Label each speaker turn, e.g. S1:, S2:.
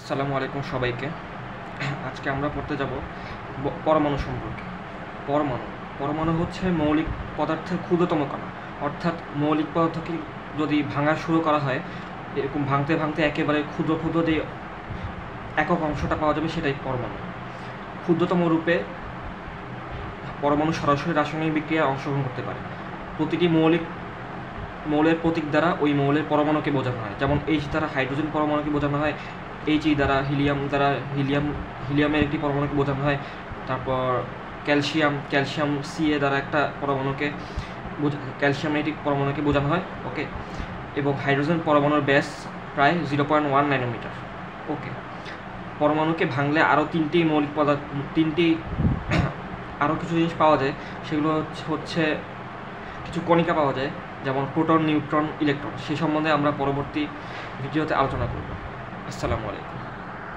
S1: আসসালামু আলাইকুম সবাইকে। আজকে আমরা পড়তে যাব পরমাণু সম্পর্কে। পরমাণু পরমাণু হচ্ছে মৌলিক পদার্থের ক্ষুদ্রতম কণা, অর্থাৎ মৌলিক পদার্থকে যদি ভাঙা শুরু করা হয়, এরকম ভাঙতে ভাঙতে একেবারে ক্ষুদ্র ক্ষুদ্র যে একক অংশটা পাওয়া যাবে সেটাই পরমাণু। ক্ষুদ্রতম রূপে পরমাণু সরাসরি রাসায়নিক বিক্রিয়ায় অংশগ্রহণ করতে পারে। প্রতিটি মৌলের প্রতীক দ্বারা ওই মৌলের পরমাণুকে বোঝানো হয়। যেমন এইচ দ্বারা হাইড্রোজেন পরমাণুকে বোঝানো হয়, এইচ দ্বারা হিলিয়ামের একটি পরমাণুকে বোঝানো হয়। তারপর ক্যালসিয়াম সিএ দ্বারা একটা ক্যালসিয়ামের একটি পরমাণুকে বোঝানো হয়। ওকে, এবং হাইড্রোজেন পরমাণুর ব্যাস প্রায় 0.1 ন্যানোমিটার। ওকে, পরমাণুকে ভাঙলে আরও আরও কিছু জিনিস পাওয়া যায়। সেগুলো হচ্ছে কিছু কণিকা পাওয়া যায়, যেমন প্রোটন, নিউট্রন, ইলেকট্রন। সেই সম্বন্ধে আমরা পরবর্তী ভিডিওতে আলোচনা করব। আসসালামু আলাইকুম।